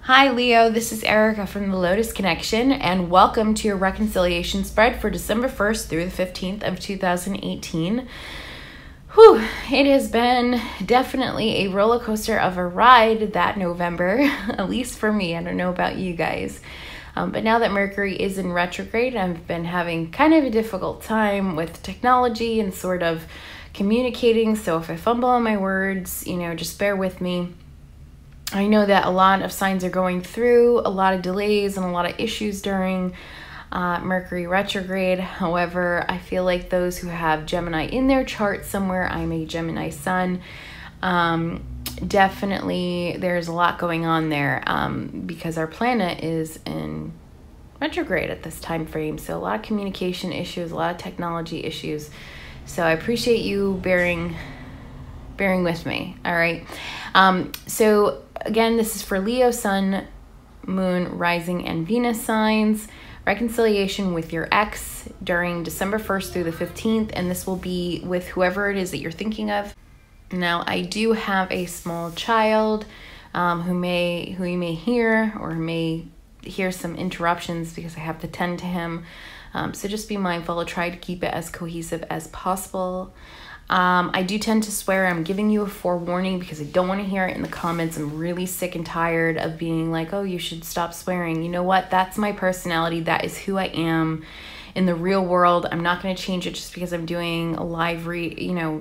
Hi Leo, this is Erica from the Lotus Connection, and welcome to your reconciliation spread for December 1st through the 15th of 2018. Whew, it has been definitely a roller coaster of a ride that November, at least for me. I don't know about you guys. But now that Mercury is in retrograde, I've been having kind of a difficult time with technology and sort of communicating. So if I fumble on my words, just bear with me. I know that a lot of signs are going through a lot of delays and a lot of issues during Mercury retrograde. However, I feel like those who have Gemini in their chart somewhere, I'm a Gemini sun, definitely there's a lot going on there because our planet is in retrograde at this time frame. So a lot of communication issues, a lot of technology issues. So I appreciate you bearing with me. All right. So again, this is for Leo, Sun, Moon, Rising, and Venus signs. Reconciliation with your ex during December 1st through the 15th, and this will be with whoever it is that you're thinking of. Now, I do have a small child who you may hear or may hear some interruptions because I have to tend to him. So just be mindful. I'll try to keep it as cohesive as possible. I do tend to swear. I'm giving you a forewarning because I don't want to hear it in the comments. I'm really sick and tired of being like, oh, you should stop swearing. You know what? That's my personality. That is who I am in the real world. I'm not going to change it just because I'm doing a live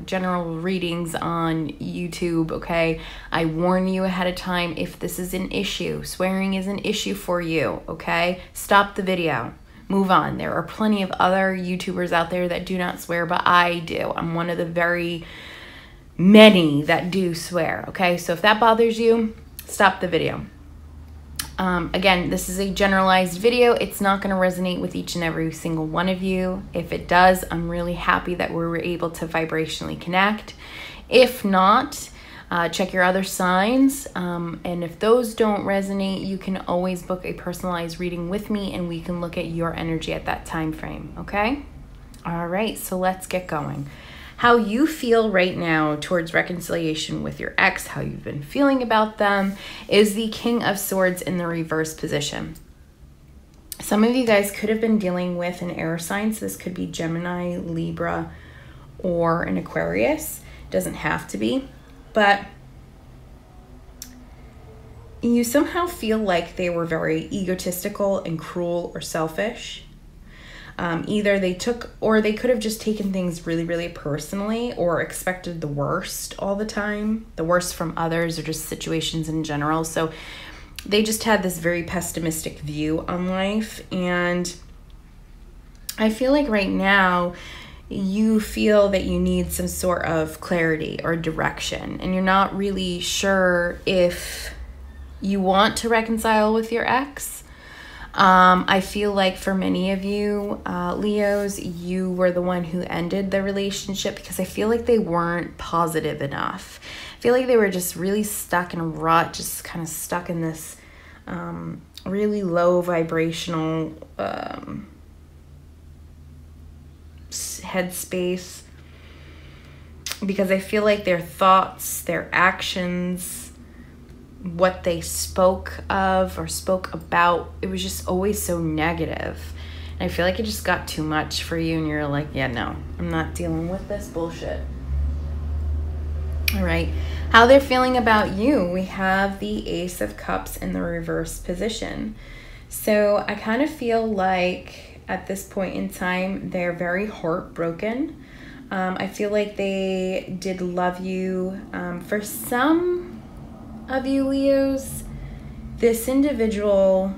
general readings on YouTube, okay? I warn you ahead of time if this is an issue. Swearing is an issue for you, okay? Stop the video. Move on. There are plenty of other YouTubers out there that do not swear, but I do. I'm one of the very many that do swear, okay? So if that bothers you, stop the video. Again, this is a generalized video. It's not going to resonate with each and every single one of you. If it does, I'm really happy that we were able to vibrationally connect. If not, check your other signs, and if those don't resonate, you can always book a personalized reading with me and we can look at your energy at that time frame, okay? All right, so let's get going. How you feel right now towards reconciliation with your ex, how you've been feeling about them, is the King of Swords in the reverse position. Some of you guys could have been dealing with an air sign, so this could be Gemini, Libra, or an Aquarius. Doesn't have to be. But you somehow feel like they were very egotistical and cruel or selfish. Either they took, or they could have just taken things really, really personally or expected the worst all the time, the worst from others or just situations in general. So they just had this very pessimistic view on life. And I feel like right now, you feel that you need some sort of clarity or direction, and you're not really sure if you want to reconcile with your ex. I feel like for many of you, Leos, you were the one who ended the relationship because I feel like they weren't positive enough. I feel like they were just really stuck in a rut, just kind of stuck in this really low vibrational headspace, because I feel like their thoughts, their actions, what they spoke of or spoke about, it was just always so negative. And I feel like it just got too much for you and you're like, yeah, no, I'm not dealing with this bullshit. All right, how they're feeling about you. We have the Ace of Cups in the reverse position. So I kind of feel like at this point in time, they're very heartbroken. I feel like they did love you. For some of you Leos, this individual,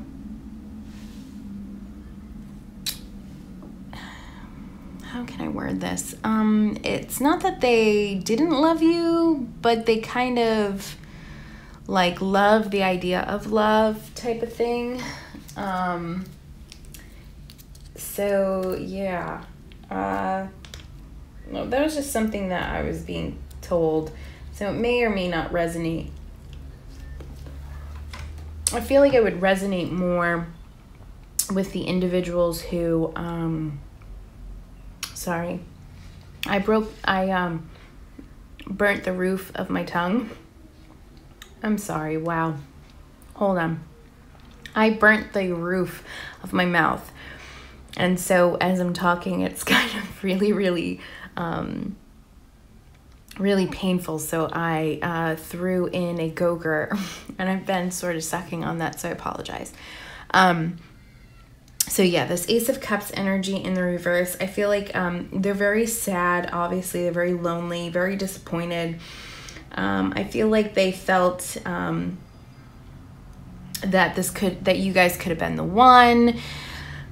how can I word this? It's not that they didn't love you, but they kind of like love the idea of love type of thing. So yeah, no, that was just something that I was being told. So it may or may not resonate. I feel like it would resonate more with the individuals who, sorry, I burnt the roof of my tongue. I'm sorry, wow. Hold on. I burnt the roof of my mouth. And so as I'm talking, it's kind of really, really painful. So I threw in a Go-Gurt and I've been sort of sucking on that, so I apologize. So yeah, this Ace of Cups energy in the reverse, I feel like they're very sad. Obviously, they're very lonely, very disappointed. I feel like they felt that you guys could have been the one.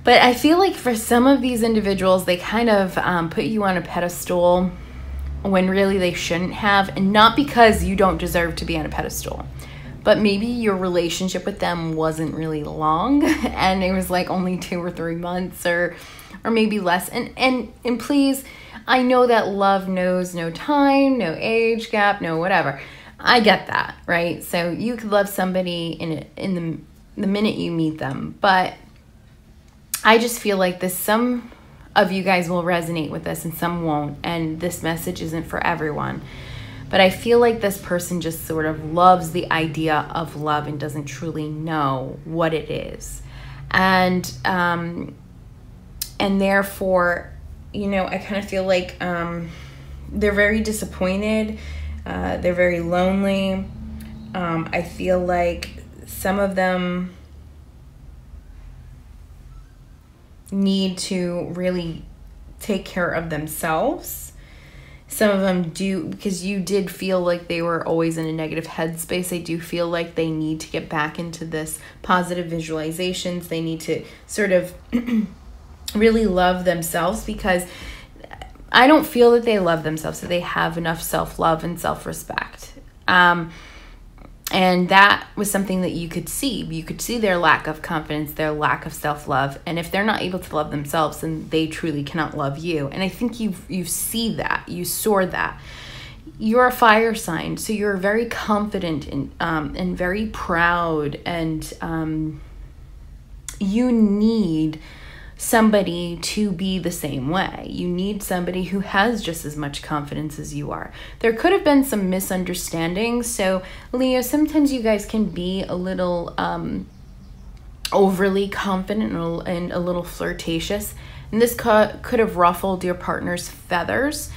But I feel like for some of these individuals, they kind of put you on a pedestal when really they shouldn't have. And not because you don't deserve to be on a pedestal, but maybe your relationship with them wasn't really long and it was like only 2 or 3 months or maybe less. And please, I know that love knows no time, no age gap, no whatever. I get that, right? So you could love somebody in the minute you meet them, but I just feel like some of you guys will resonate with this and some won't, and this message isn't for everyone. But I feel like this person just sort of loves the idea of love and doesn't truly know what it is. And therefore, you know, I kind of feel like they're very disappointed. They're very lonely. I feel like some of them need to really take care of themselves. Some of them do, because you did feel like they were always in a negative headspace. They do feel like they need to get back into this positive visualizations. They need to sort of really love themselves, because I don't feel that they love themselves, that they have enough self-love and self-respect. And that was something that you could see. You could see their lack of confidence, their lack of self-love. And if they're not able to love themselves, then they truly cannot love you. And I think you see that. You saw that. You're a fire sign, so you're very confident and very proud. And you need somebody to be the same way. You need somebody who has just as much confidence as you are. There could have been some misunderstandings. So Leo, sometimes you guys can be a little overly confident and a little flirtatious. And this could have ruffled your partner's feathers.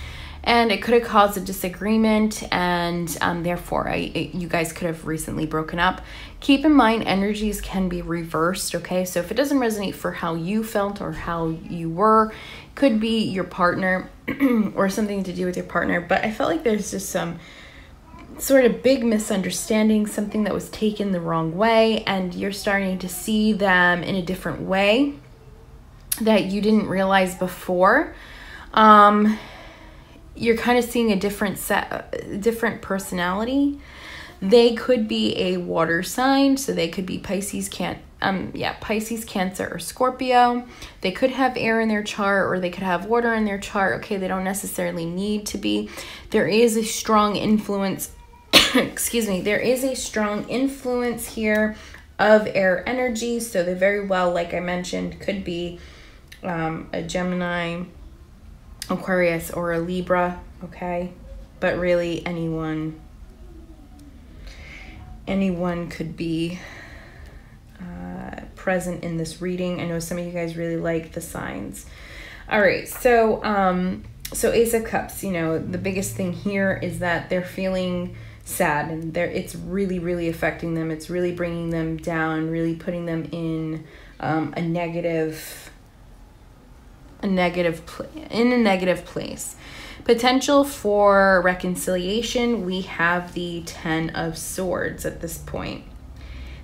And it could have caused a disagreement, and therefore you guys could have recently broken up. Keep in mind, energies can be reversed, okay? So if it doesn't resonate for how you felt or how you were, could be your partner or something to do with your partner. But I felt like there's just some sort of big misunderstanding, something that was taken the wrong way, and you're starting to see them in a different way that you didn't realize before. You're kind of seeing a different personality. They could be a water sign, so they could be Pisces, Pisces, Cancer, or Scorpio. They could have air in their chart, or they could have water in their chart. Okay, they don't necessarily need to be. There is a strong influence, excuse me, there is a strong influence here of air energy, so they very well, like I mentioned, could be a Gemini, Aquarius, or a Libra, okay? But really anyone could be present in this reading. I know some of you guys really like the signs. All right, so Ace of Cups, you know, the biggest thing here is that they're feeling sad, and it's really, really affecting them. It's really bringing them down, really putting them in a negative place. Potential for reconciliation, we have the 10 of Swords at this point.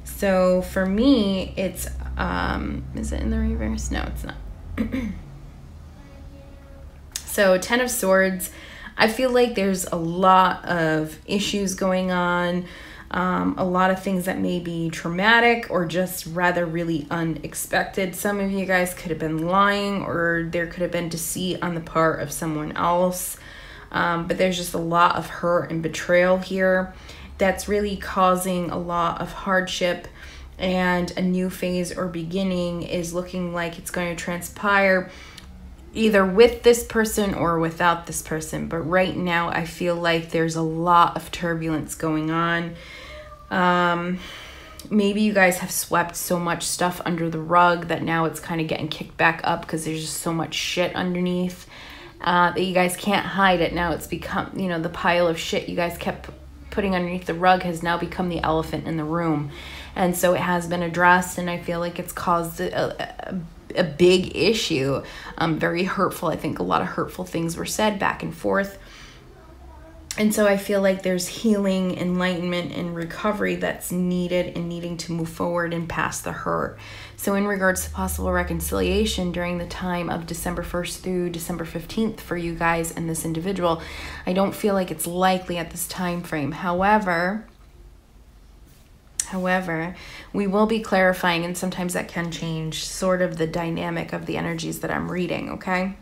So for me, it's is it in the reverse? No, it's not. So 10 of Swords, I feel like there's a lot of issues going on, a lot of things that may be traumatic or just rather really unexpected. Some of you guys could have been lying, or there could have been deceit on the part of someone else. But there's just a lot of hurt and betrayal here that's really causing a lot of hardship, and a new phase or beginning is looking like it's going to transpire either with this person or without this person. But right now I feel like there's a lot of turbulence going on. maybe you guys have swept so much stuff under the rug that now it's kind of getting kicked back up because there's just so much shit underneath that you guys can't hide it. Now it's become, you know, the pile of shit you guys kept putting underneath the rug has now become the elephant in the room. And so it has been addressed, and I feel like it's caused a big issue. Very hurtful. I think a lot of hurtful things were said back and forth. And so I feel like there's healing, enlightenment, and recovery that's needed and needing to move forward and past the hurt. So in regards to possible reconciliation during the time of December 1st through December 15th for you guys and this individual, I don't feel like it's likely at this time frame. However, we will be clarifying, and sometimes that can change sort of the dynamic of the energies that I'm reading, okay?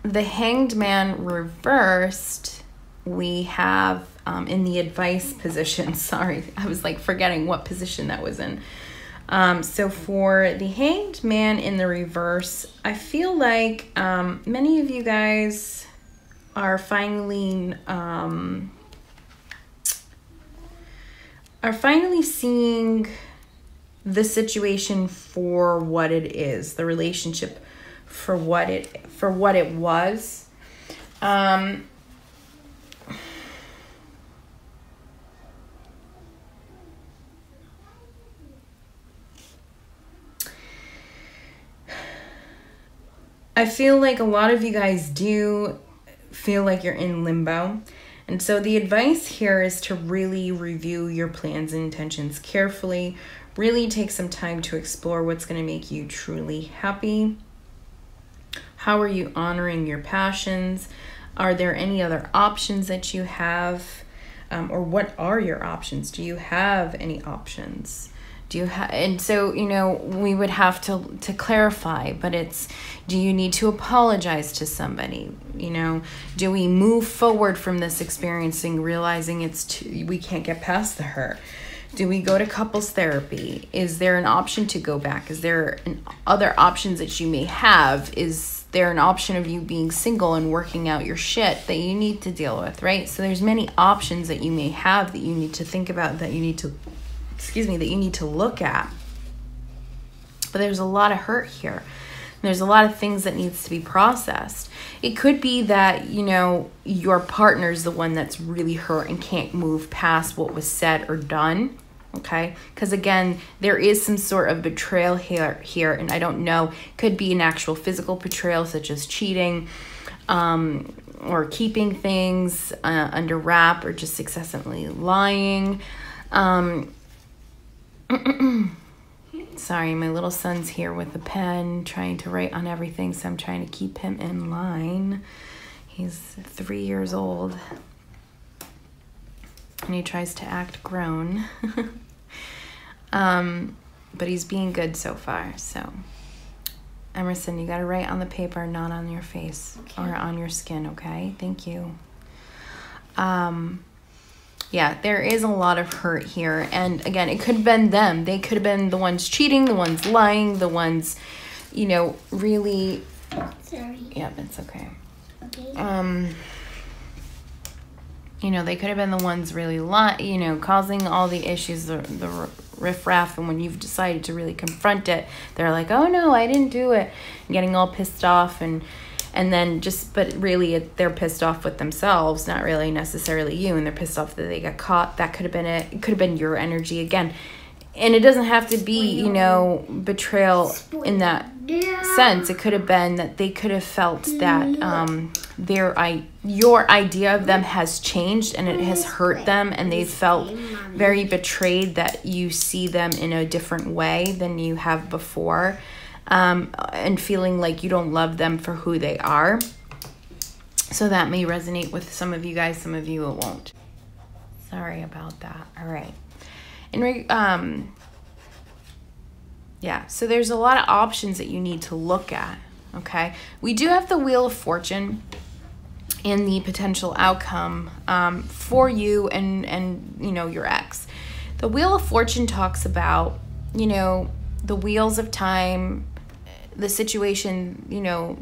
The Hanged Man reversed, we have in the advice position. Sorry, I was like forgetting what position that was in. So for the Hanged Man in the reverse, I feel like many of you guys are finally seeing the situation for what it is, the relationship for what it was. I feel like a lot of you guys do feel like you're in limbo. And so the advice here is to really review your plans and intentions carefully. Really take some time to explore what's going to make you truly happy. How are you honoring your passions? Are there any other options that you have? Or what are your options? Do you have any options? And so, you know, we would have to clarify, but it's, do you need to apologize to somebody? You know, do we move forward from this experiencing, realizing we can't get past the hurt? Do we go to couples therapy? Is there an option to go back? Is there other options that you may have? Is there an option of you being single and working out your shit that you need to deal with, right? So there's many options that you may have that you need to think about, that you need to look at. But there's a lot of hurt here. There's a lot of things that needs to be processed. It could be that, you know, your partner's the one that's really hurt and can't move past what was said or done, okay? Because again, there is some sort of betrayal here, and I don't know, could be an actual physical betrayal such as cheating, or keeping things under wrap, or just excessively lying. Sorry, my little son's here with a pen trying to write on everything, so I'm trying to keep him in line. He's 3 years old and he tries to act grown. But he's being good so far. So Emerson, you got to write on the paper, not on your face, okay, or on your skin, okay? Thank you. Yeah, there is a lot of hurt here. And again, it could have been them. They could have been the ones cheating, the ones lying, the ones, you know, really... Sorry. Yeah, it's okay. Okay. You know, they could have been the ones really causing all the issues, the riffraff. And when you've decided to really confront it, they're like, oh no, I didn't do it. And getting all pissed off and then but really they're pissed off with themselves, not really necessarily you, and they're pissed off that they got caught. That could have been it. It could have been your energy again. And it doesn't have to be, you know, betrayal in that sense. It could have been that they could have felt that your idea of them has changed and it has hurt them, and they felt very betrayed that you see them in a different way than you have before. And feeling like you don't love them for who they are. So that may resonate with some of you guys, some of you it won't. Sorry about that. All right. Yeah, so there's a lot of options that you need to look at, okay? We do have the Wheel of Fortune in the potential outcome for you and you know, your ex. The Wheel of Fortune talks about, you know, the wheels of time, the situation, you know,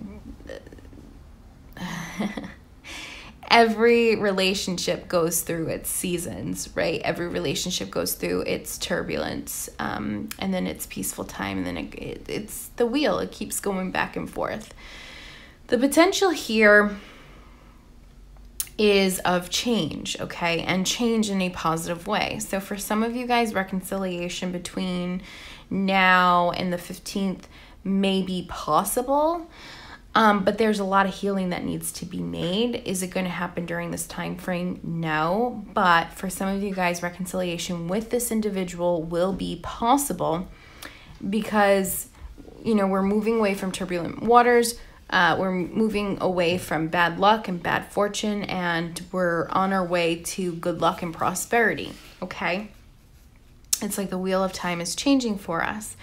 every relationship goes through its seasons, right? Every relationship goes through its turbulence, and then its peaceful time, and then it's the wheel. It keeps going back and forth. The potential here is of change, okay? And change in a positive way. So for some of you guys, reconciliation between now and the 15th may be possible, but there's a lot of healing that needs to be made. Is it going to happen during this time frame? No. But for some of you guys, reconciliation with this individual will be possible because, you know, we're moving away from turbulent waters. We're moving away from bad luck and bad fortune, and we're on our way to good luck and prosperity, okay? It's like the wheel of time is changing for us,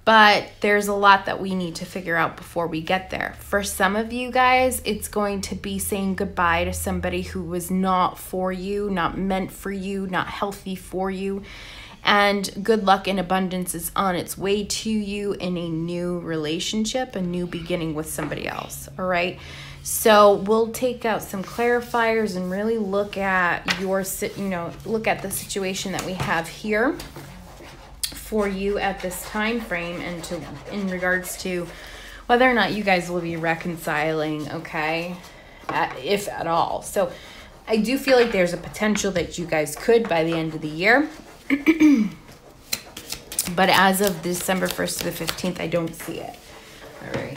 but there's a lot that we need to figure out before we get there. For some of you guys, it's going to be saying goodbye to somebody who was not for you, not meant for you, not healthy for you. And good luck and abundance is on its way to you in a new relationship, a new beginning with somebody else, all right? So we'll take out some clarifiers and really look at look at the situation that we have here for you at this time frame, and in regards to whether or not you guys will be reconciling, okay, if at all. So I do feel like there's a potential that you guys could by the end of the year. But as of December 1st to the 15th, I don't see it. All right.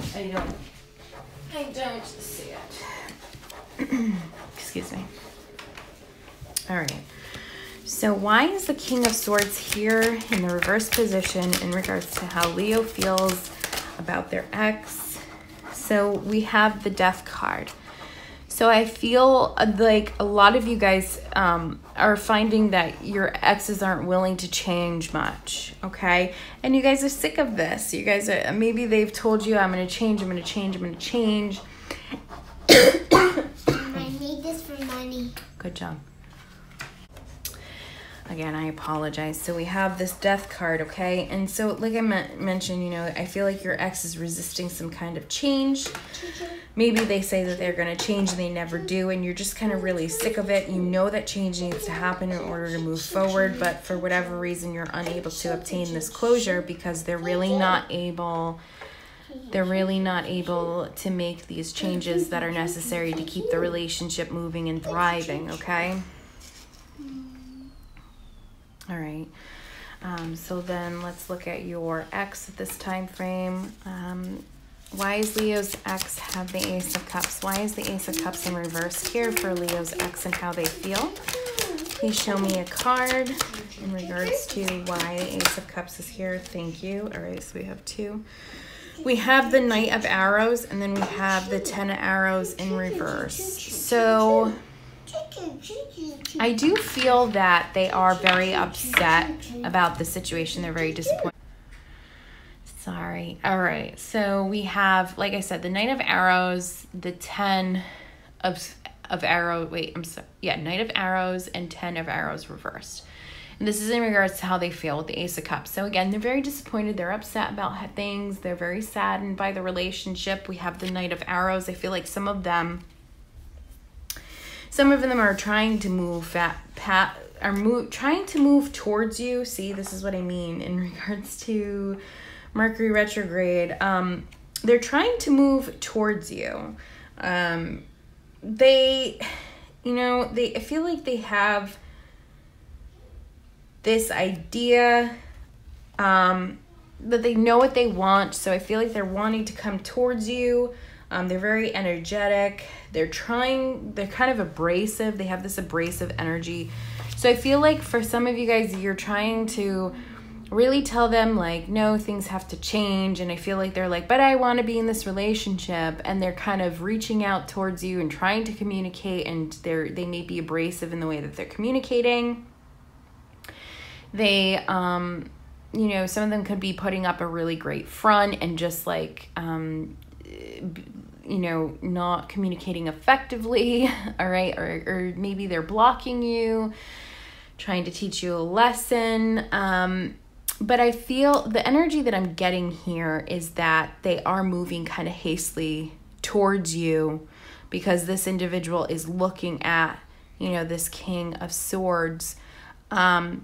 I don't see it. Excuse me. All right. So why is the King of Swords here in the reverse position in regards to how Leo feels about their ex? So we have the Death card. So I feel like a lot of you guys are finding that your exes aren't willing to change much, okay? And you guys are sick of this. You guys are, maybe they've told you, I'm going to change, I'm going to change, I'm going to change. I need this for money. Good job. Again, I apologize. So we have this Death card, okay? And so like I mentioned, you know, I feel like your ex is resisting some kind of change. Maybe they say that they're going to change and they never do, and you're just kind of really sick of it. You know that change needs to happen in order to move forward, but for whatever reason, you're unable to obtain this closure because they're really not able to make these changes that are necessary to keep the relationship moving and thriving, okay? All right. So then let's look at your ex at this time frame. Why is Leo's ex have the Ace of Cups? Why is the Ace of Cups in reverse here for Leo's ex and how they feel? Please show me a card in regards to why the Ace of Cups is here. Thank you. All right, so we have two. We have the Knight of Arrows, and then we have the Ten of Arrows in reverse. So I do feel that they are very upset about the situation. They're very disappointed. Sorry. All right. So we have, like I said, the Knight of Arrows, the Ten of Arrows. Wait, I'm sorry. Yeah, Knight of Arrows and Ten of Arrows reversed. And this is in regards to how they feel with the Ace of Cups. So again, they're very disappointed. They're upset about things. They're very saddened by the relationship. We have the Knight of Arrows. I feel like some of them are trying to move trying to move towards you. See, this is what I mean in regards to Mercury retrograde. They're trying to move towards you. I feel like they have this idea that they know what they want. So I feel like they're wanting to come towards you. They're very energetic. They're kind of abrasive. They have this abrasive energy. So I feel like for some of you guys, you're trying to really tell them like, no, things have to change. And I feel like they're like, but I want to be in this relationship. And they're kind of reaching out towards you and trying to communicate. And they may be abrasive in the way that they're communicating. They, some of them could be putting up a really great front and just like, not communicating effectively, all right? Or maybe they're blocking you, trying to teach you a lesson. But I feel the energy that I'm getting here is that they are moving kind of hastily towards you, because this individual is looking at, this King of Swords. And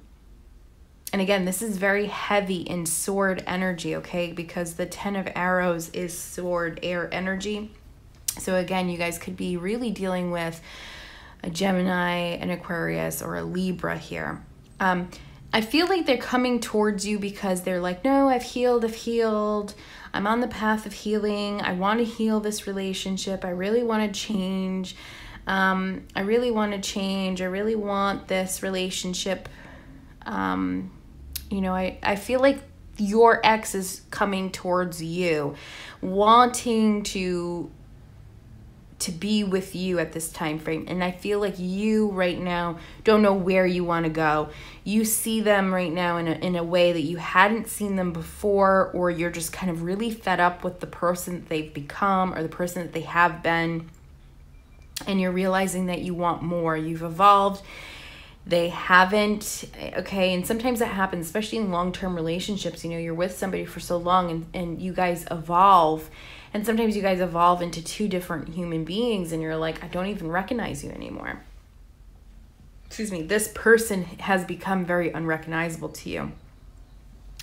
again, this is very heavy in sword energy, okay? Because the 10 of Arrows is sword air energy. So again, you guys could be really dealing with a Gemini, an Aquarius, or a Libra here. I feel like they're coming towards you because they're like, no, I've healed. I'm on the path of healing. I want to heal this relationship. I really want to change. I really want this relationship. I feel like your ex is coming towards you, wanting to be with you at this time frame. And I feel like you right now don't know where you want to go. You see them right now in a way that you hadn't seen them before, or you're just kind of really fed up with the person that they've become or the person that they have been. And you're realizing that you want more. You've evolved. They haven't, okay? And sometimes that happens, especially in long-term relationships. You're with somebody for so long and you guys evolve. And sometimes you guys evolve into two different human beings and you're like, I don't even recognize you anymore. Excuse me. This person has become very unrecognizable to you.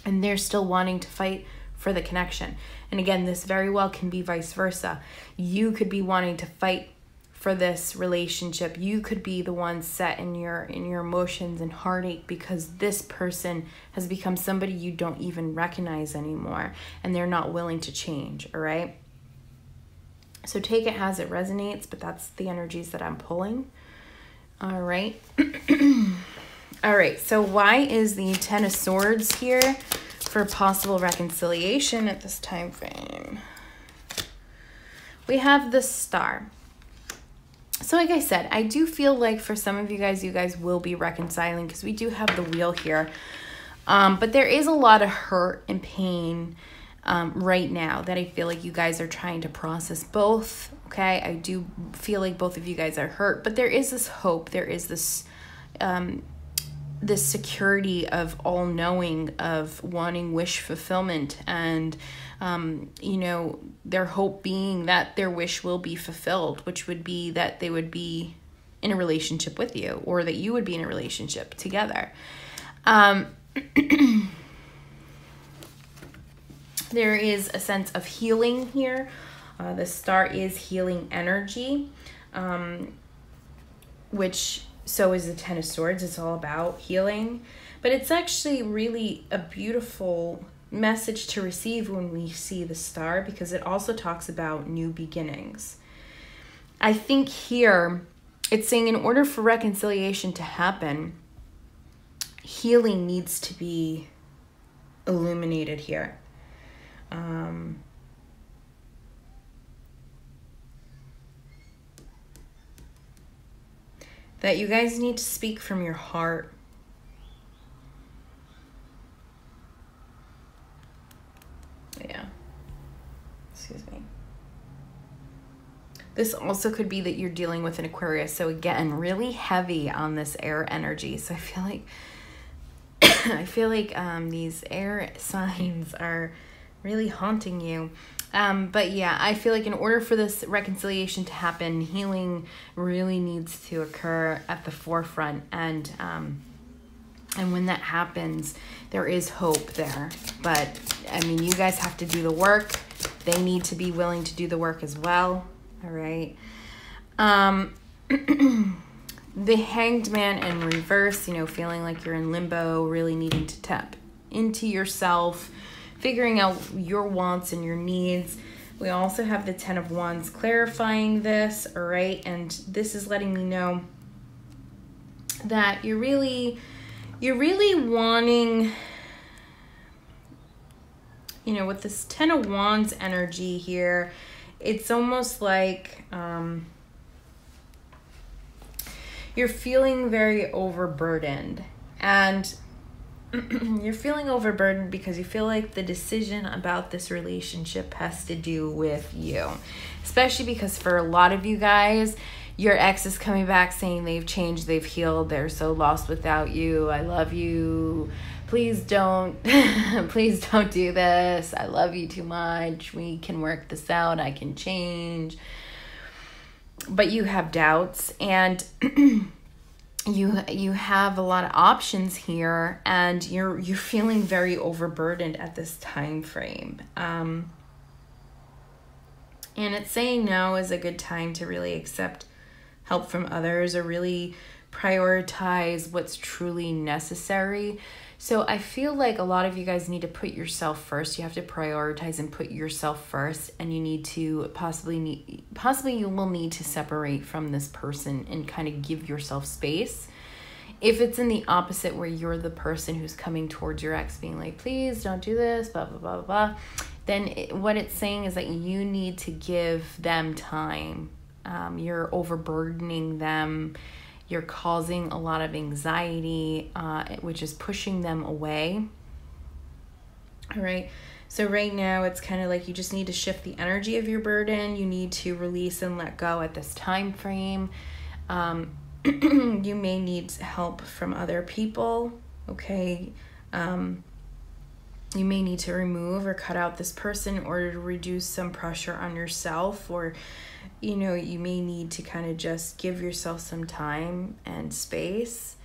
And they're still wanting to fight for the connection. And again, this very well can be vice versa. You could be wanting to fight for this relationship. You could be the one set in your emotions and heartache because this person has become somebody you don't even recognize anymore and they're not willing to change, all right? So take it as it resonates, but that's the energies that I'm pulling. All right. All right, so why is the 10 of Swords here for possible reconciliation at this time frame? We have the Star. So like I said, I do feel like for some of you guys will be reconciling because we do have the Wheel here. But there is a lot of hurt and pain right now that I feel like you guys are trying to process both, okay? I do feel like both of you guys are hurt, but there is this hope. There is this this security of all-knowing, of wanting wish fulfillment, and their hope being that their wish will be fulfilled, which would be that they would be in a relationship with you, or that you would be in a relationship together. There is a sense of healing here. The Star is healing energy, which so is the 10 of Swords. It's all about healing, but it's actually really a beautiful message to receive when we see the Star, because it also talks about new beginnings. I think here it's saying in order for reconciliation to happen, healing needs to be illuminated here. That you guys need to speak from your heart. Yeah. Excuse me. This also could be that you're dealing with an Aquarius. So again, really heavy on this air energy. So I feel like these air signs are really haunting you. But yeah, I feel like in order for this reconciliation to happen, healing really needs to occur at the forefront. And when that happens, there is hope there. But I mean, you guys have to do the work. They need to be willing to do the work as well. All right. The Hanged Man in reverse, feeling like you're in limbo, really needing to tap into yourself, figuring out your wants and your needs. We also have the 10 of Wands clarifying this, all right? And this is letting me know that you're really wanting, with this 10 of Wands energy here, it's almost like you're feeling very overburdened. And you're feeling overburdened because you feel like the decision about this relationship has to do with you. Especially because for a lot of you guys, your ex is coming back saying they've changed, they've healed, they're so lost without you. I love you. Please don't, please don't do this. I love you too much. We can work this out. I can change. but you have doubts, and you have a lot of options here, and you're feeling very overburdened at this time frame. And it's saying now is a good time to really accept help from others, or really prioritize what's truly necessary. So I feel like a lot of you guys need to put yourself first. You have to prioritize and put yourself first, and you need to possibly you will need to separate from this person and kind of give yourself space. If it's in the opposite, where you're the person who's coming towards your ex being like, please don't do this, blah, blah, blah, blah, then what it's saying is that you need to give them time. You're overburdening them. You're causing a lot of anxiety, which is pushing them away. All right. So right now it's kind of like you just need to shift the energy of your burden. You need to release and let go at this time frame. You may need help from other people. Okay. You may need to remove or cut out this person in order to reduce some pressure on yourself, or you may need to kind of just give yourself some time and space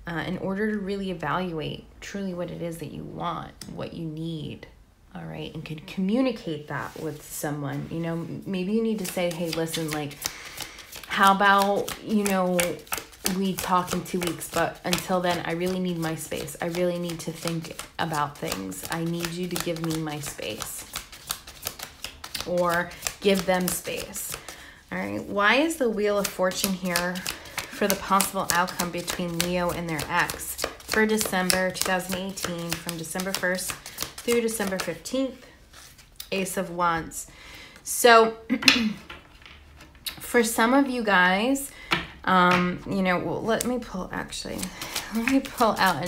in order to really evaluate truly what it is that you want, what you need, all right? And can communicate that with someone. Maybe you need to say, hey, listen, like, how about, we talk in 2 weeks, but until then, I really need my space. I really need to think about things. I need you to give me my space, or give them space. All right, why is the Wheel of Fortune here for the possible outcome between Leo and their ex for December 2018, from December 1st through December 15th? Ace of Wands. So for some of you guys, let me pull out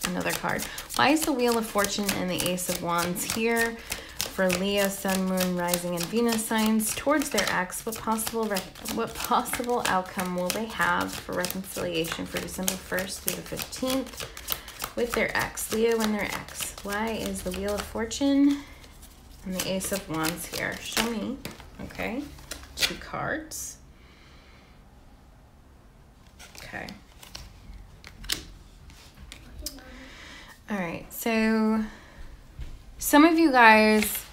another card. Why is the Wheel of Fortune and the Ace of Wands here for Leo, Sun, Moon, Rising, and Venus signs towards their ex? What possible outcome will they have for reconciliation for December 1st through the 15th with their ex? Leo and their ex. Why is the Wheel of Fortune and the Ace of Wands here? Show me. Okay. 2 cards. Okay. All right. So some of you guys,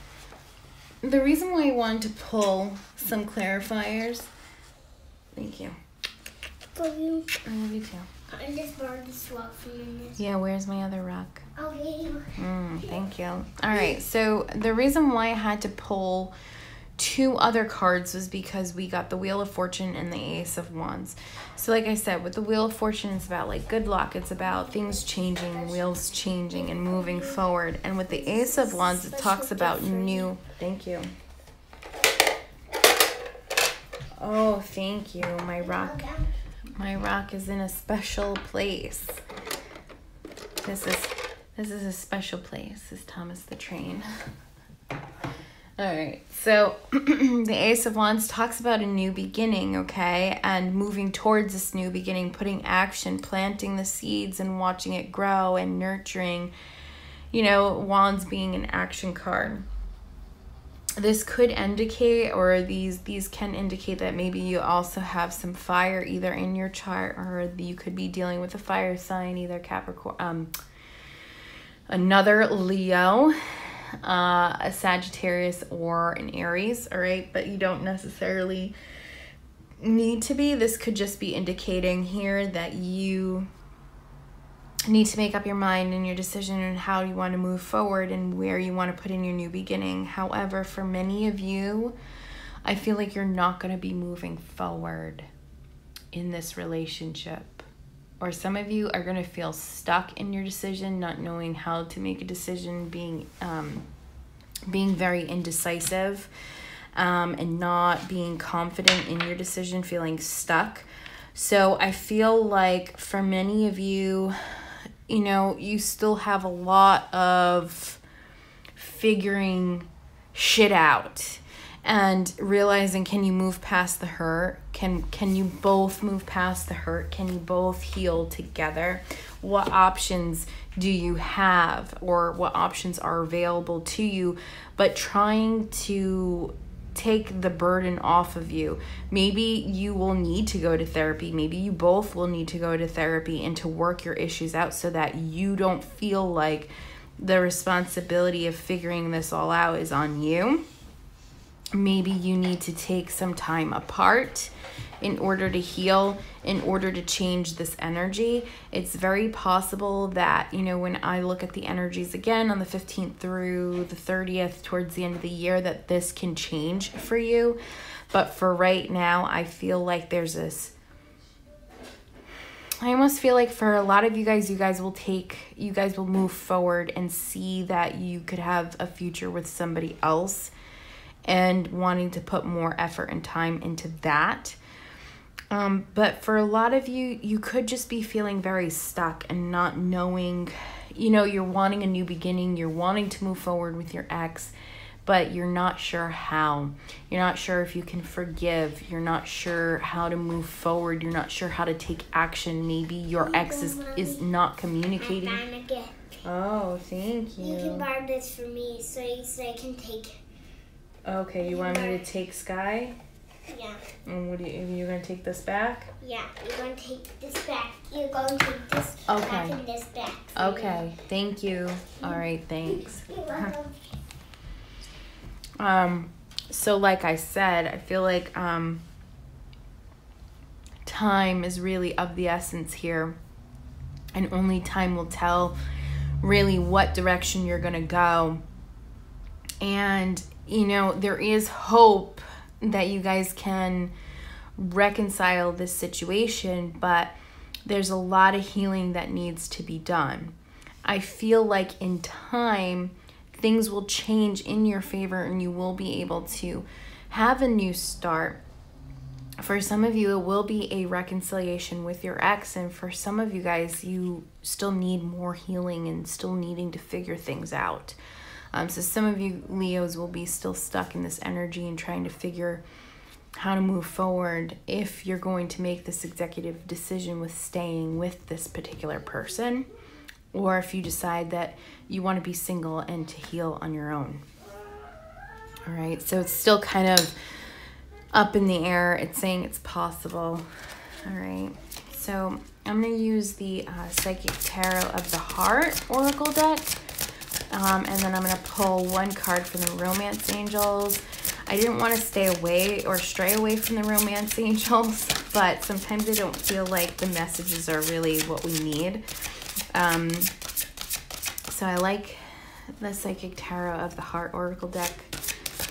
the reason why I wanted to pull some clarifiers. Thank you. Love you. I love you too. I just borrowed this rock for you. Yeah, where's my other rock? Okay. Thank you. All right, so the reason why I had to pull 2 other cards was because we got the Wheel of Fortune and the Ace of Wands. So like I said, with the Wheel of Fortune, it's about like good luck. It's about things changing, wheels changing, and moving forward. And with the Ace of Wands, it talks about new... Thank you. Oh, thank you. My rock is in a special place. This is a special place, is Thomas the Train. All right, so the Ace of Wands talks about a new beginning, okay? And moving towards this new beginning, putting action, planting the seeds and watching it grow and nurturing, Wands being an action card. This could indicate, or these can indicate that maybe you also have some fire either in your chart, or you could be dealing with a fire sign, either Capricorn, another Leo, a Sagittarius, or an Aries, all right? But you don't necessarily need to be. This could just be indicating here that you need to make up your mind and your decision on how you want to move forward and where you want to put in your new beginning. However, for many of you, I feel like you're not going to be moving forward in this relationship. Or some of you are going to feel stuck in your decision, not knowing how to make a decision, being very indecisive, and not being confident in your decision, feeling stuck. So I feel like for many of you, you still have a lot of figuring shit out and realizing, can you move past the hurt? Can you both move past the hurt? Can you both heal together? What options do you have, or what options are available to you? But trying to take the burden off of you. Maybe you will need to go to therapy. Maybe you both will need to go to therapy and to work your issues out so that you don't feel like the responsibility of figuring this all out is on you. Maybe you need to take some time apart in order to heal, in order to change this energy. It's very possible that, you know, when I look at the energies again on the 15th through the 30th towards the end of the year, that this can change for you. But for right now, I feel like there's this, I almost feel like for a lot of you guys will move forward and see that you could have a future with somebody else and wanting to put more effort and time into that. But for a lot of you, you could just be feeling very stuck and not knowing, you know, you're wanting a new beginning, you're wanting to move forward with your ex, but you're not sure how. You're not sure if you can forgive. You're not sure how to move forward. You're not sure how to take action. Maybe your ex is not communicating. I found a gift. Oh, thank you. You can borrow this for me so I can take. Okay, you want me to take Sky? Yeah. And what are you going to take this back? Yeah, you're going to take this back. You're going to take this back and this back. Okay, thank you. All right, thanks. You're welcome. So like I said, I feel like time is really of the essence here, and only time will tell really what direction you're going to go. And, you know, there is hope that you guys can reconcile this situation, but there's a lot of healing that needs to be done. I feel like in time, things will change in your favor and you will be able to have a new start. For some of you, it will be a reconciliation with your ex, and for some of you guys, you still need more healing and still needing to figure things out. So some of you Leos will be still stuck in this energy and trying to figure how to move forward if you're going to make this executive decision with staying with this particular person, or if you decide that you want to be single and to heal on your own. All right, so it's still kind of up in the air. It's saying it's possible. All right, so I'm going to use the Psychic Tarot of the Heart Oracle deck. And then I'm going to pull one card from the Romance Angels. I didn't want to stay away or stray away from the Romance Angels, but sometimes I don't feel like the messages are really what we need. So I like the Psychic Tarot of the Heart Oracle deck.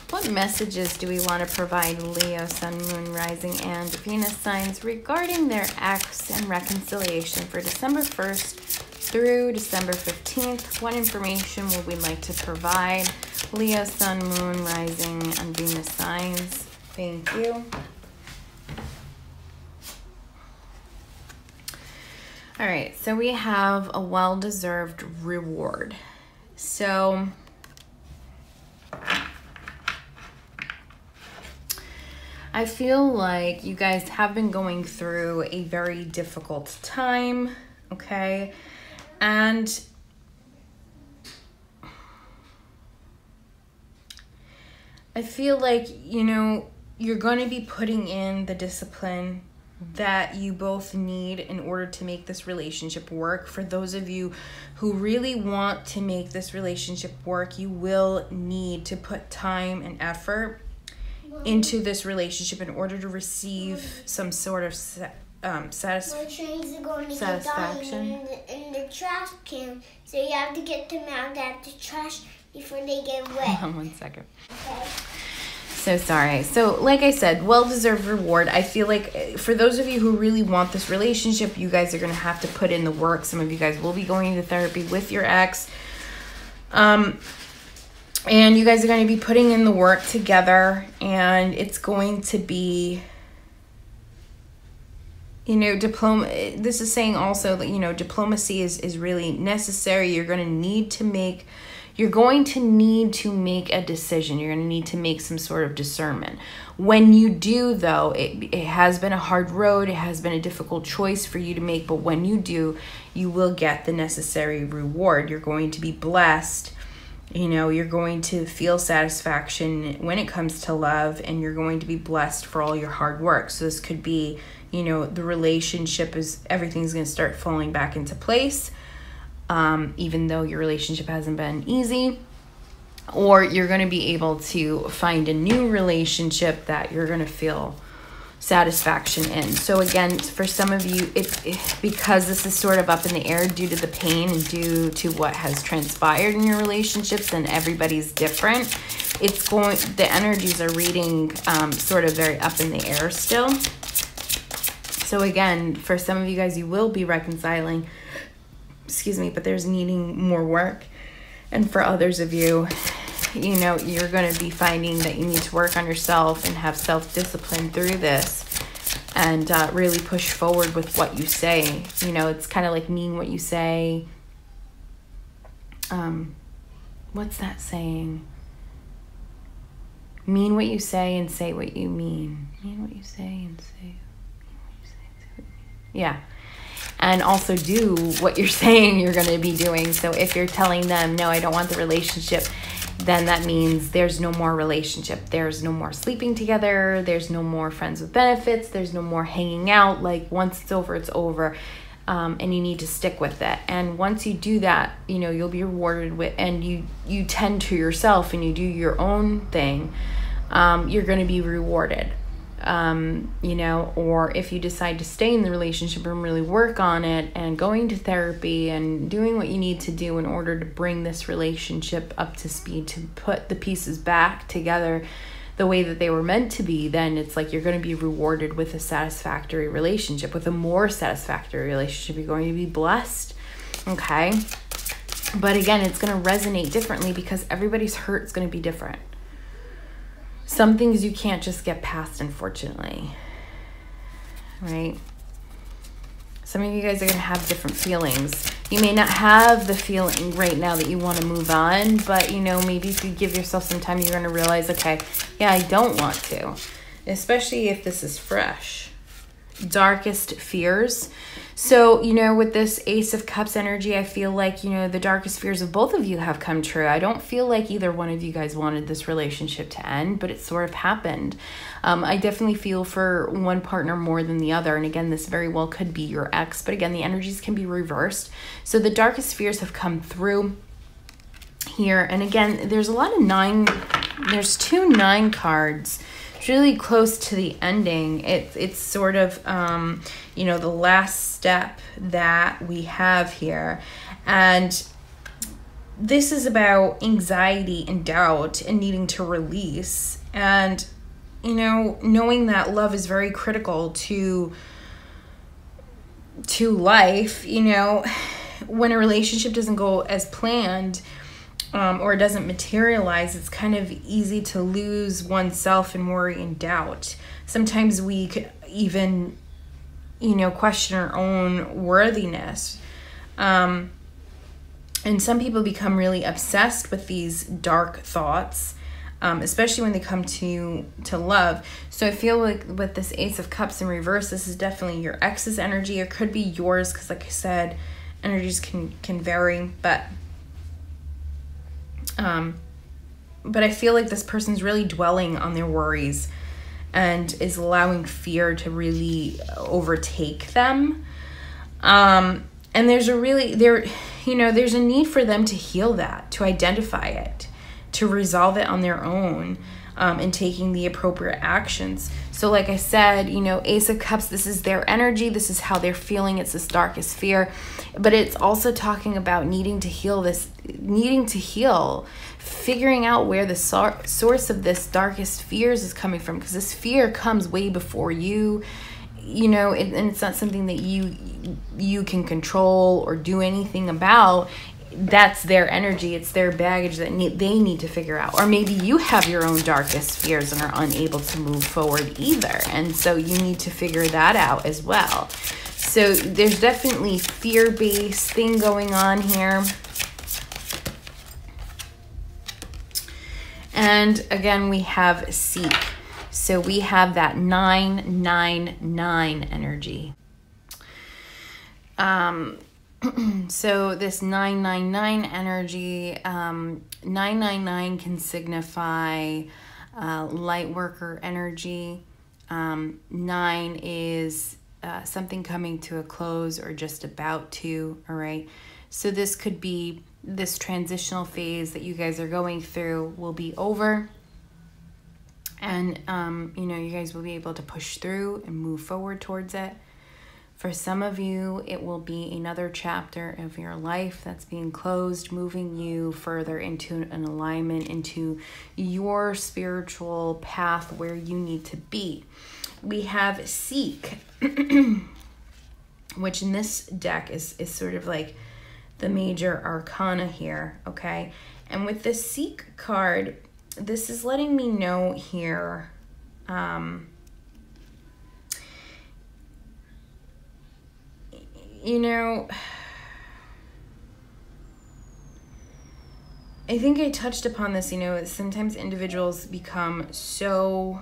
What messages do we want to provide Leo, Sun, Moon, Rising, and Venus signs regarding their ex and reconciliation for December 1st through December 15th? What information would we like to provide Leo, Sun, Moon, Rising, and Venus signs? Thank you. All right, so we have a well-deserved reward. So I feel like you guys have been going through a very difficult time, okay? And I feel like, you know, you're going to be putting in the discipline that you both need in order to make this relationship work. For those of you who really want to make this relationship work, you will need to put time and effort into this relationship in order to receive some sort of satisfaction. In the trash can, so you have to get them out of the trash before they get wet. Hold on 1 second. Okay. So sorry. So like I said, well-deserved reward. I feel like for those of you who really want this relationship, you guys are going to have to put in the work. Some of you guys will be going to therapy with your ex. And you guys are going to be putting in the work together, and it's going to be, you know, this is saying also that, you know, diplomacy is really necessary. You're going to need to make a decision. You're going to need to make some sort of discernment. When you do, though, it has been a hard road. It has been a difficult choice for you to make. But when you do, you will get the necessary reward. You're going to be blessed You know, you're going to feel satisfaction when it comes to love, and you're going to be blessed for all your hard work. So this could be, you know, the relationship is, everything's going to start falling back into place, even though your relationship hasn't been easy. Or you're going to be able to find a new relationship that you're going to feel satisfaction in. So again, for some of you, because this is sort of up in the air due to the pain and due to what has transpired in your relationships, and everybody's different, the energies are reading sort of very up in the air still. So again, for some of you guys, you will be reconciling, but there's needing more work. And for others of you, you know, you're going to be finding that you need to work on yourself and have self-discipline through this, and really push forward with what you say. You know, it's kind of like mean what you say. What's that saying? Mean what you say and say what you mean. Mean what you say and say what you say and say what you mean. Yeah. And also do what you're saying you're going to be doing. So if you're telling them, no, I don't want the relationship, then that means there's no more relationship. There's no more sleeping together. There's no more friends with benefits. There's no more hanging out. Like, once it's over, it's over. And you need to stick with it. And once you do that, you know, you'll be rewarded with, and you tend to yourself and you do your own thing, you're going to be rewarded. You know, or if you decide to stay in the relationship and really work on it, and going to therapy and doing what you need to do in order to bring this relationship up to speed, to put the pieces back together the way that they were meant to be, then it's like you're going to be rewarded with a satisfactory relationship, with a more satisfactory relationship. You're going to be blessed. Okay. But again, it's going to resonate differently because everybody's hurt is going to be different. Some things you can't just get past, unfortunately, right? Some of you guys are going to have different feelings. You may not have the feeling right now that you want to move on, but, you know, maybe if you give yourself some time, you're going to realize, okay, yeah, I don't want to, especially if this is fresh. Darkest fears. So, you know, with this Ace of Cups energy, I feel like, you know, the darkest fears of both of you have come true. I don't feel like either one of you guys wanted this relationship to end, but it sort of happened. I definitely feel for one partner more than the other. And again, this very well could be your ex, but again, the energies can be reversed. So the darkest fears have come through here. And again, there's a lot of there's 2 9 cards. Really close to the ending. It's sort of, you know, the last step that we have here. And this is about anxiety and doubt and needing to release. And, you know, knowing that love is very critical to life. You know, when a relationship doesn't go as planned, or it doesn't materialize, it's kind of easy to lose oneself in worry and doubt. Sometimes we could even, you know, question our own worthiness. And some people become really obsessed with these dark thoughts, especially when they come to love. So I feel like with this Ace of Cups in reverse, this is definitely your ex's energy. It could be yours because, like I said, energies can vary, but I feel like this person's really dwelling on their worries and is allowing fear to really overtake them. And there's a need for them to heal that, to identify it, to resolve it on their own, and taking the appropriate actions. So like I said, you know, Ace of Cups, this is their energy. This is how they're feeling. It's this darkest fear. But it's also talking about needing to heal, figuring out where the source of this darkest fears is coming from. Because this fear comes way before you, you know, and it's not something that you can control or do anything about. That's their energy. It's their baggage that they need to figure out. Or maybe you have your own darkest fears and are unable to move forward either. And so you need to figure that out as well. So there's definitely fear-based thing going on here. And again, we have seek. So we have that 999 energy. So this 999 energy, 999 can signify light worker energy. 9 is something coming to a close or just about to, all right? So this could be this transitional phase that you guys are going through will be over. And, you guys will be able to push through and move forward towards it. For some of you, it will be another chapter of your life that's being closed, moving you further into an alignment, into your spiritual path where you need to be. We have Seek, which in this deck is sort of like the major arcana here, okay? And with the Seek card, this is letting me know here, I think I touched upon this, sometimes individuals become so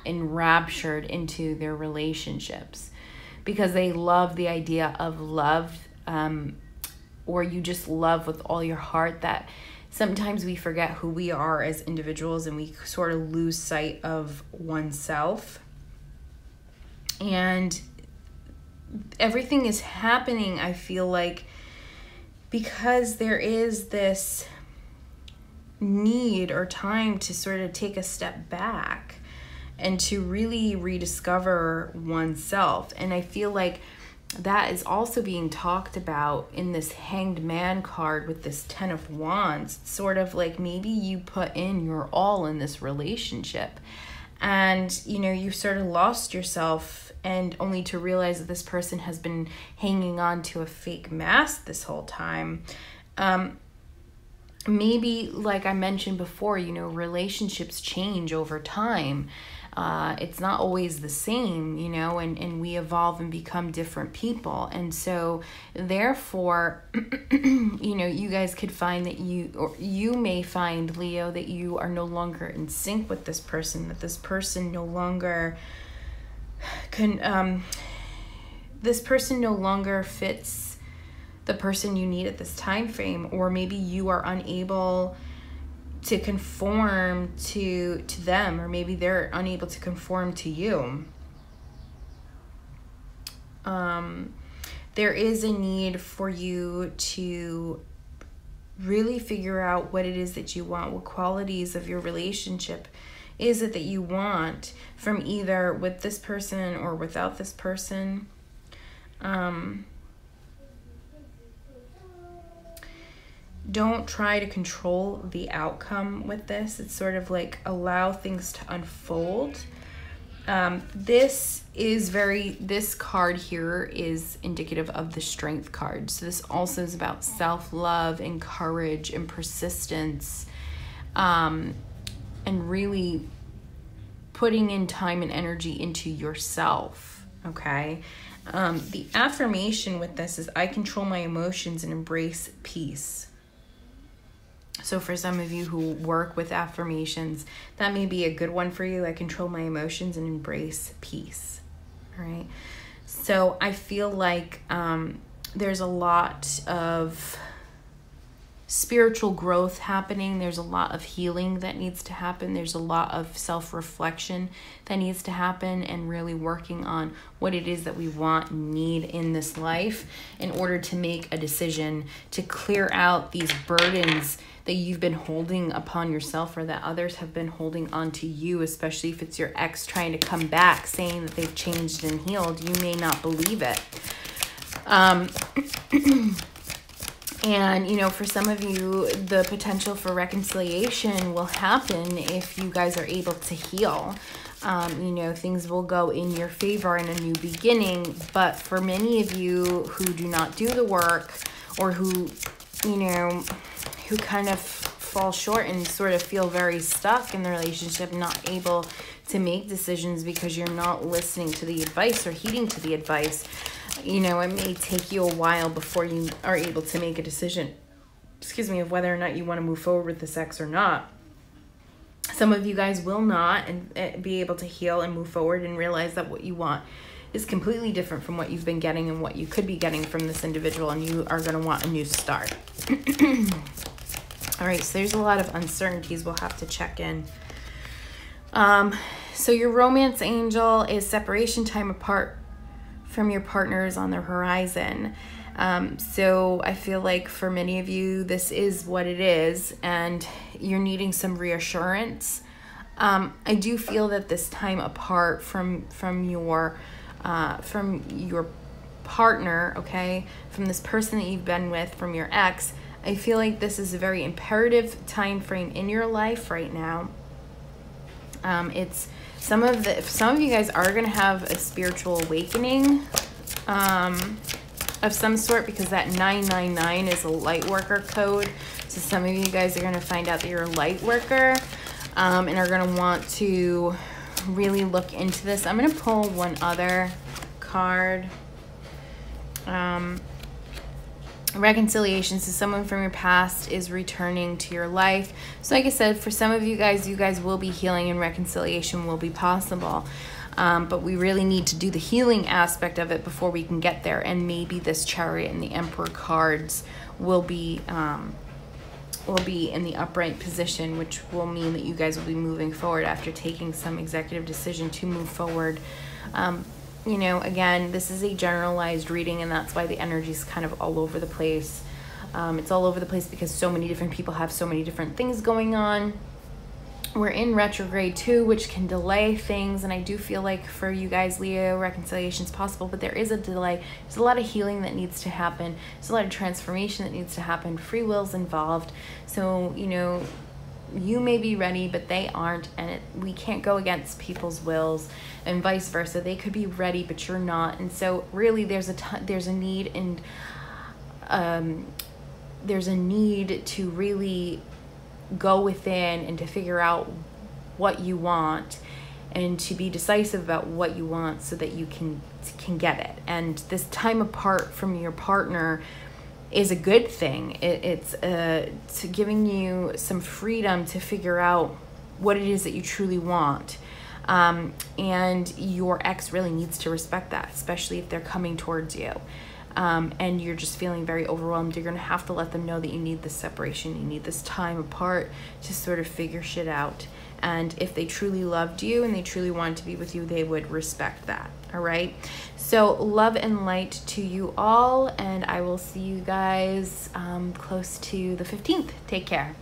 enraptured into their relationships because they love the idea of love, or you just love with all your heart, that sometimes we forget who we are as individuals and we sort of lose sight of oneself. And everything is happening, I feel like, because there is this need or time to sort of take a step back and to really rediscover oneself. And I feel like that is also being talked about in this Hanged Man card with this 10 of Wands. It's sort of like maybe you put in your all in this relationship and, you've sort of lost yourself, and only to realize that this person has been hanging on to a fake mask this whole time. Maybe, like I mentioned before, relationships change over time. It's not always the same, and we evolve and become different people. And so therefore, you guys could find that you may find, Leo, that you are no longer in sync with this person, that this person no longer this person no longer fits the person you need at this time frame, or maybe you are unable to conform to them, or maybe they're unable to conform to you. There is a need for you to really figure out what it is that you want, what qualities of your relationship is it that you want from either with this person or without this person. Don't try to control the outcome with this. It's sort of like allow things to unfold. This card here is indicative of the Strength card. So this also is about self-love and courage and persistence, and really putting in time and energy into yourself, okay? The affirmation with this is, I control my emotions and embrace peace. So for some of you who work with affirmations, that may be a good one for you. I control my emotions and embrace peace. All right. So I feel like there's a lot of spiritual growth happening. There's a lot of healing that needs to happen. There's a lot of self-reflection that needs to happen, and really working on what it is that we want and need in this life in order to make a decision to clear out these burdens that you've been holding upon yourself, or that others have been holding onto you, especially if it's your ex trying to come back saying that they've changed and healed. You may not believe it. And, for some of you, the potential for reconciliation will happen if you guys are able to heal. Things will go in your favor in a new beginning. But for many of you who do not do the work, or who kind of fall short and sort of feel very stuck in the relationship, not able to make decisions because you're not listening to the advice or heeding to the advice, it may take you a while before you are able to make a decision, of whether or not you want to move forward with this ex or not. Some of you guys will not and be able to heal and move forward and realize that what you want is completely different from what you've been getting and what you could be getting from this individual, and you are going to want a new start. All right, so there's a lot of uncertainties we'll have to check in. So your romance angel is separation time apart from your partners on the horizon. So I feel like for many of you, this is what it is, and you're needing some reassurance. I do feel that this time apart from your partner, okay, from this person that you've been with, from your ex, I feel like this is a very imperative time frame in your life right now. It's some of you guys are going to have a spiritual awakening of some sort, because that 999 is a light worker code. So some of you guys are going to find out that you're a light worker, and are going to want to really look into this. I'm going to pull one other card. Reconciliation. So someone from your past is returning to your life. So like I said, for some of you guys will be healing, and reconciliation will be possible. But we really need to do the healing aspect of it before we can get there. And maybe this Chariot and the Emperor cards will be in the upright position, which will mean that you guys will be moving forward after taking some executive decision to move forward. You know, again, this is a generalized reading, and that's why the energy is kind of all over the place. It's all over the place because so many different people have so many different things going on. We're in retrograde too, which can delay things, and I do feel like for you guys, Leo, reconciliation is possible, but there is a delay. There's a lot of healing that needs to happen. There's a lot of transformation that needs to happen. Free will's involved. So, you know, you may be ready, but they aren't, and we can't go against people's wills, and vice versa. They could be ready, but you're not. And so really there's a need, and there's a need to really go within and to figure out what you want, and to be decisive about what you want so that you can get it. And this time apart from your partner is a good thing. It's giving you some freedom to figure out what it is that you truly want. And your ex really needs to respect that, especially if they're coming towards you. And you're just feeling very overwhelmed. You're going to have to let them know that you need this separation. You need this time apart to sort of figure shit out. And if they truly loved you and they truly wanted to be with you, they would respect that. All right. So love and light to you all. And I will see you guys close to the 15th. Take care.